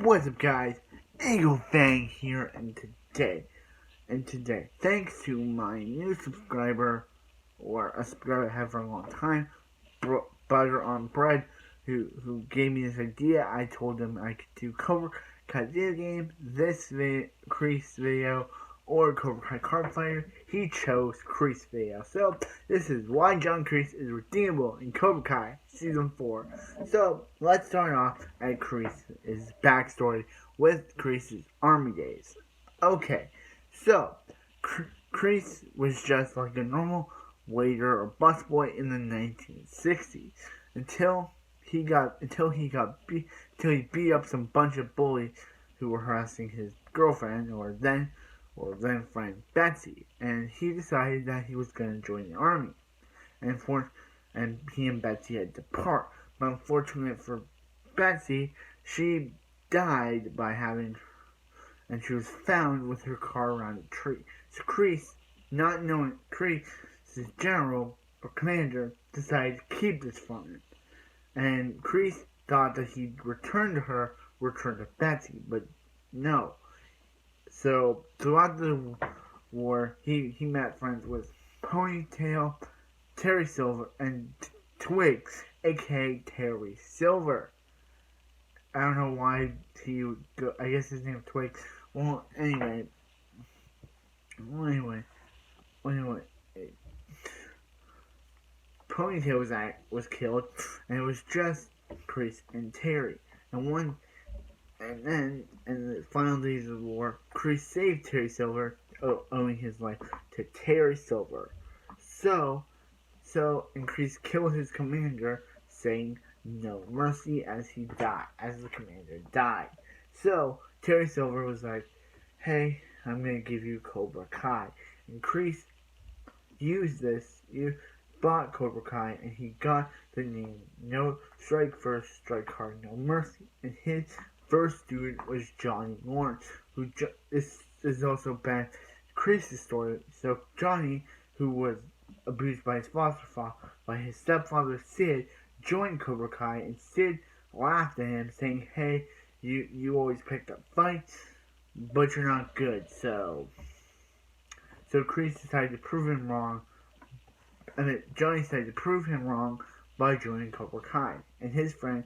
What's up, guys? Eagle Fang here, and today, thanks to my new subscriber, or a subscriber I have for a long time, Butter on Bread, who gave me this idea. I told him I could do Cobra Kai video game, this Kreese video, or Cobra Kai card fighter. He chose Kreese video. So this is why John Kreese is redeemable in Cobra Kai Season 4. So let's start off at Kreese's backstory with Kreese's army days. Okay, so Kreese was just like a normal waiter or busboy in the 1960s until he beat up some bunch of bullies who were harassing his girlfriend or then friend Betsy, and he decided that he was going to join the army, and he and Betsy had to part. But unfortunately for Betsy, she died and she was found with her car around a tree. So Kreese, not knowing Kreese's general or commander, decided to keep this from him. And Kreese thought that he'd return to Betsy, but no. So throughout the war, he met friends with Ponytail, Terry Silver, and Twig, aka Terry Silver. I don't know why he would go. I guess his name is Twig. Well, anyway. Ponytail was killed, and it was just Kreese and Terry. And in the final days of the war, Kreese saved Terry Silver, owing his life to Terry Silver. And Kreese killed his commander, saying no mercy as the commander died. So Terry Silver was like, hey, I'm gonna give you Cobra Kai. And Kreese bought Cobra Kai, and he got the name No Strike First, Strike Hard, No Mercy. And his first student was Johnny Lawrence, this is also back Kreese's story. So Johnny, who was abused by his stepfather Sid, joined Cobra Kai, and Sid laughed at him, saying, hey, you always picked up fights, but you're not good. So Kreese decided to prove him wrong. Johnny decided to prove him wrong by joining Cobra Kai. And his friend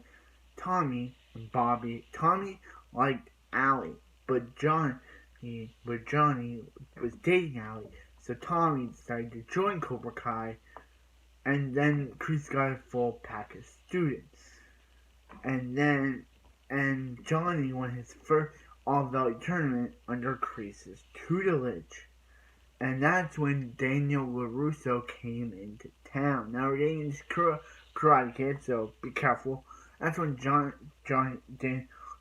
Tommy and Bobby. Tommy liked Allie, but Johnny was dating Allie. So Tommy decided to join Cobra Kai, and then Kreese got a full pack of students. And Johnny won his first All-Valley tournament under Kreese's tutelage. And that's when Daniel LaRusso came into town. Now we're getting into Karate Kid, so be careful. That's when Daniel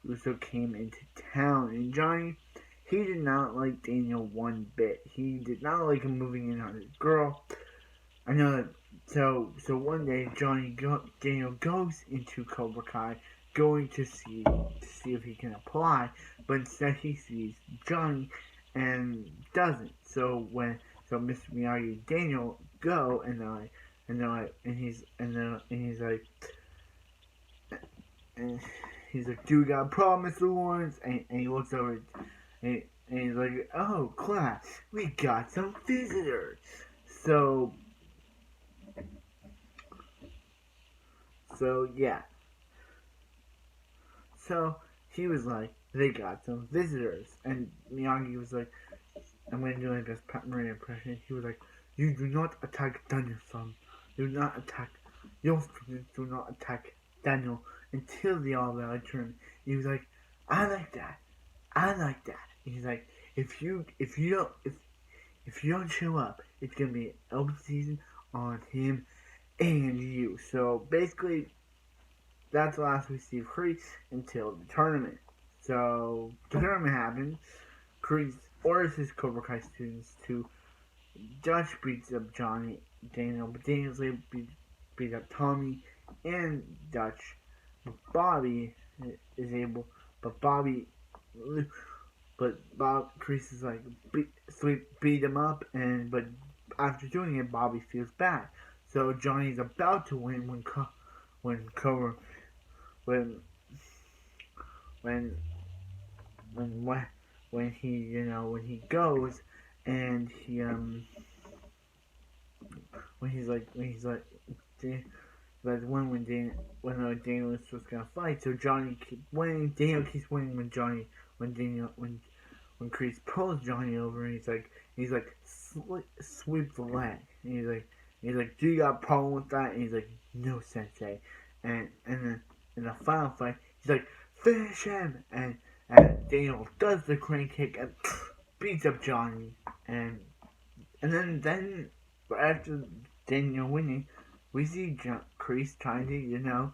LaRusso came into town. And Johnny, he did not like Daniel one bit. He did not like him moving in on his girl. I know that. So one day Daniel goes into Cobra Kai, going to see if he can apply, but instead he sees Johnny and doesn't. So Mr. Miyagi and Daniel go, and he's like, do you got a problem, Mr. Lawrence? And he looks over, and he's like, oh, class, we got some visitors. So yeah. So he was like, they got some visitors. And Miyagi was like, I'm going to do my best Pat Morita impression. He was like, you do not attack Daniel-san. Do not attack. Your students do not attack Daniel until the All-Valley tournament. He was like, I like that. And he's like, if you don't show up, it's going to be an open season on him and you. So basically, that's the last we see of Kreese until the tournament. So the tournament happens. Kreese orders his Cobra Kai students to. Dutch beats up Daniel, but Daniel's able to beat up Tommy and Dutch. But Bobby is able, but Kreese is like beat him up, but after doing it, Bobby feels bad. So Johnny's about to win when when he goes and when he's like that's when Daniel is just gonna fight, so Johnny keeps winning. Daniel keeps winning when Kreese pulls Johnny over, and he's like sweep the leg, and he's like, do you got a problem with that? And he's like, no, Sensei. And then in the final fight, he's like, finish him, and Daniel does the crane kick and beats up Johnny, and then after Daniel winning, we see Kreese trying to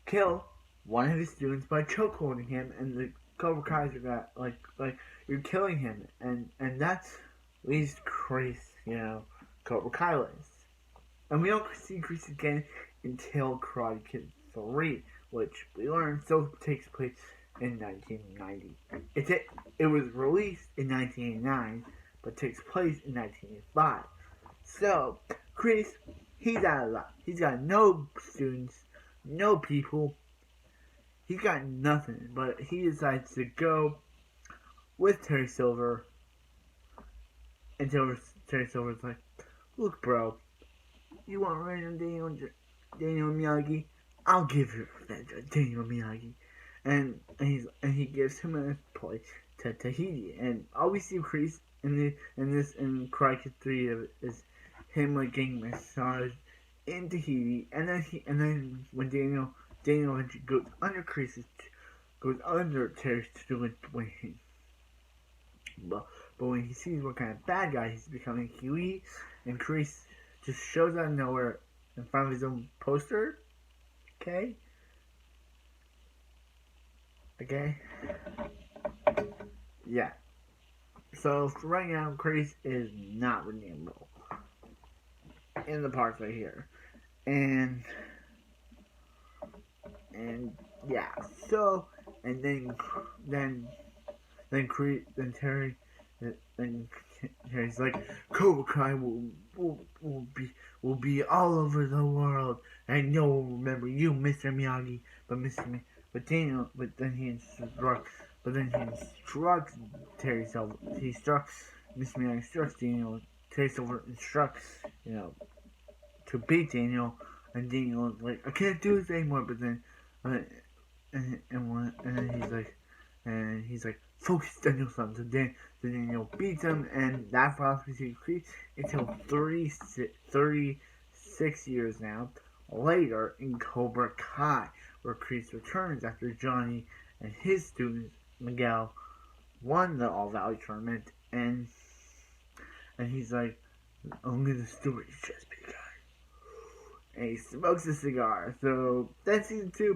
kill one of his students by chokeholding him, and the Cobra Kai's got like you're killing him, and that's leads Kreese, Cobra Kai list. And we don't see Kreese again until Karate Kid 3, which we learn still takes place in 1990. It was released in 1989, but takes place in 1985. So Kreese, he's out of luck. He's got no students, no people. He got nothing, but he decides to go with Terry Silver. And Terry Silver's like, look, bro, you want random Daniel Miyagi? I'll give you revenge on Daniel Miyagi. And he gives him a place to Tahiti. And all we see Kreese in Karate Kid 3 is him like getting massaged in Tahiti, and then when Daniel eventually goes under Terry's wing. But when he sees what kind of bad guy he's becoming, he leaves, and Kreese just shows out of nowhere in front of his own poster. Okay. Yeah. So right now, Kreese is not redeemable in the parts right here, and yeah. So and then Terry's like, Cobra Kai will be all over the world, and no one will remember you, Mr. Miyagi, but then he instructs Terry Silver. Mr. Miyagi instructs Daniel. Terry Silver instructs, to beat Daniel, and Daniel is like, I can't do this anymore. But then, and he's like, focus on your son. So Daniel beats him, and that's why we see Kreese until 36 years now later in Cobra Kai, where Kreese returns after Johnny and his student Miguel won the All Valley tournament, and he's like, only the story's just begun. And he smokes a cigar. So then season 2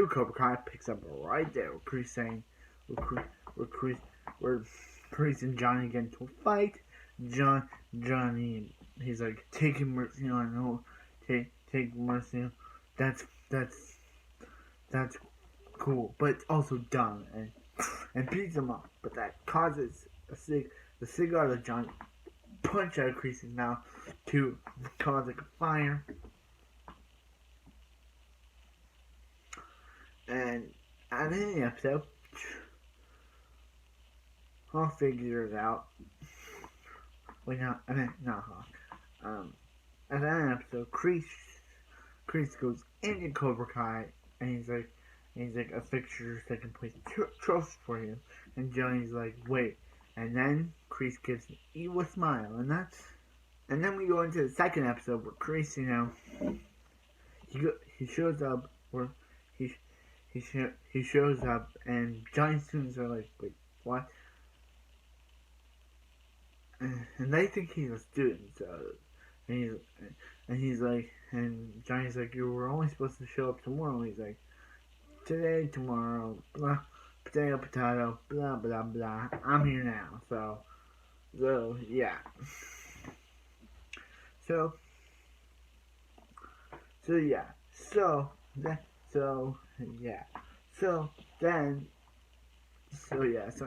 Cobra Kai picks up right there with Kreese saying, where Kreese and Johnny get into a fight. Johnny, he's like, take mercy on him, take mercy. That's cool, but it's also dumb, and beats him up. But that causes the cigar that Johnny punch out of Kreese's mouth to cause like a fire. And at the end of the episode, Hawk figures out. Wait, no, I meant not Hawk. At the end of the episode, Kreese goes into Cobra Kai, and he's like, a fixture second place trophy for you. And Johnny's like, wait. And then Kreese gives an evil smile, and then we go into the second episode where Kreese, he shows up, where he shows up, and Johnny's students are like, wait, what? And they think he's a student, so he's like, and Johnny's like, you were only supposed to show up tomorrow. And he's like, today, tomorrow, blah, potato, blah, blah, blah. I'm here now. So yeah. So yeah. So in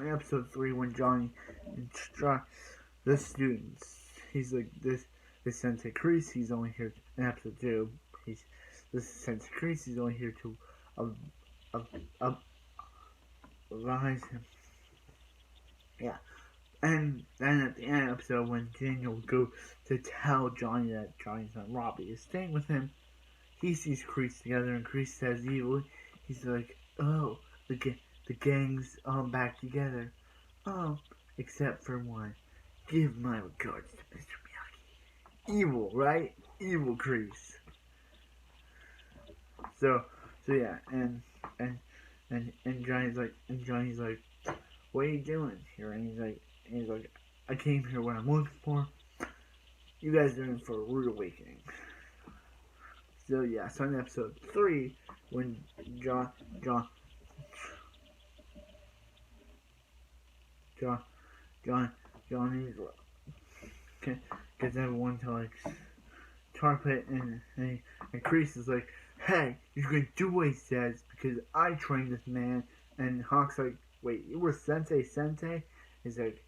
episode 3, when Johnny instructs the students, he's like, this Sensei Kreese, he's only here in episode 2. This Sensei Kreese, he's only here to lies him. Yeah. And then at the end of the episode, when Daniel goes to tell Johnny that Johnny's son Robbie is staying with him, he sees Kreese together, and Kreese says evilly, he's like, oh, the gang's all back together. Oh, except for one. Give my regards to Mr. Miyagi. Evil, right? Evil Kreese. So yeah, and Johnny's like, what are you doing here? And he's like, I came here what I'm looking for. You guys are in for a rude awakening. So yeah, so in episode 3, when Johnny gets everyone to like tarp it, and Kreese is like, hey, you're gonna do what he says because I trained this man. And Hawk's like, wait, you were Sensei? He's like,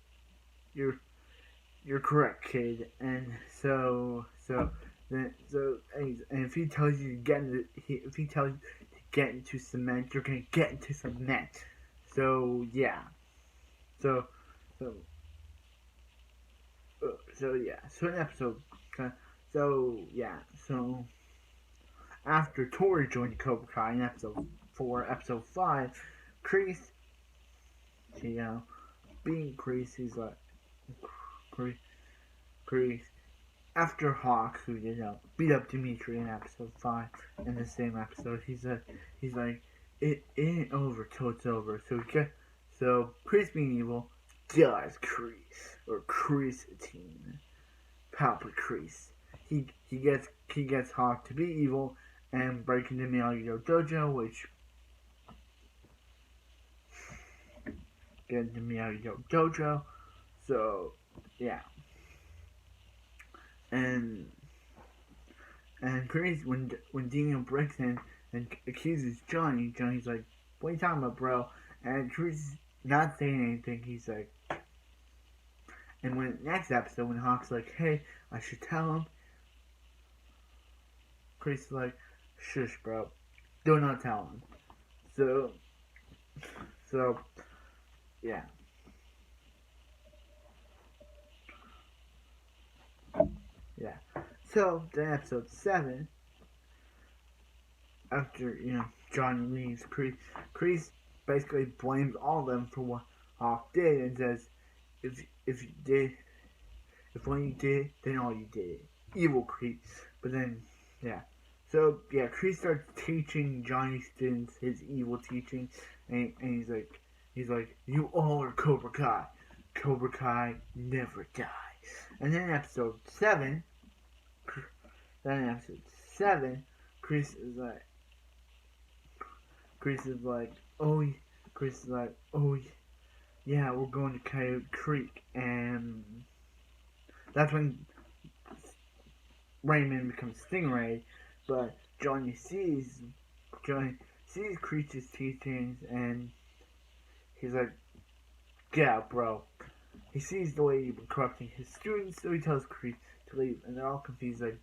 you're correct, kid. And and if he tells you to get into cement, you're gonna get into cement. So yeah. So yeah. So in episode, so after Tori joined Cobra Kai in episode 4, episode 5, Kreese, being Kreese, he's like, Kreese, after Hawk, who beat up Dimitri in episode 5, in the same episode, he's like, it ain't over till it's over. So Kreese being evil, does Kreese, or Kreese-tine, Papa Kreese. He gets Hawk to be evil and break into Miyagi Dojo, which get into Miyagi Dojo. So yeah, and Kreese, when Daniel breaks in and accuses Johnny's like, what are you talking about, bro? And Kreese not saying anything. He's like, and when next episode, when Hawk's like, hey, I should tell him, Kreese is like, shush, bro, do not tell him. So yeah. Yeah. So then episode 7, after Johnny leaves, Kreese basically blames all of them for what Hawk did and says, if when you did, then all you did. Evil Kreese. But then So yeah, Kreese starts teaching Johnny students his evil teaching, and he's like, you all are Cobra Kai. Cobra Kai never die. And then episode 7, Kreese is like, oh yeah, we're going to Coyote Creek, and that's when Raymond becomes Stingray. But Johnny sees Kreese's teachings, and he's like, get out, bro. He sees the way you've been corrupting his students, so he tells Kreese to leave, and they're all confused, like,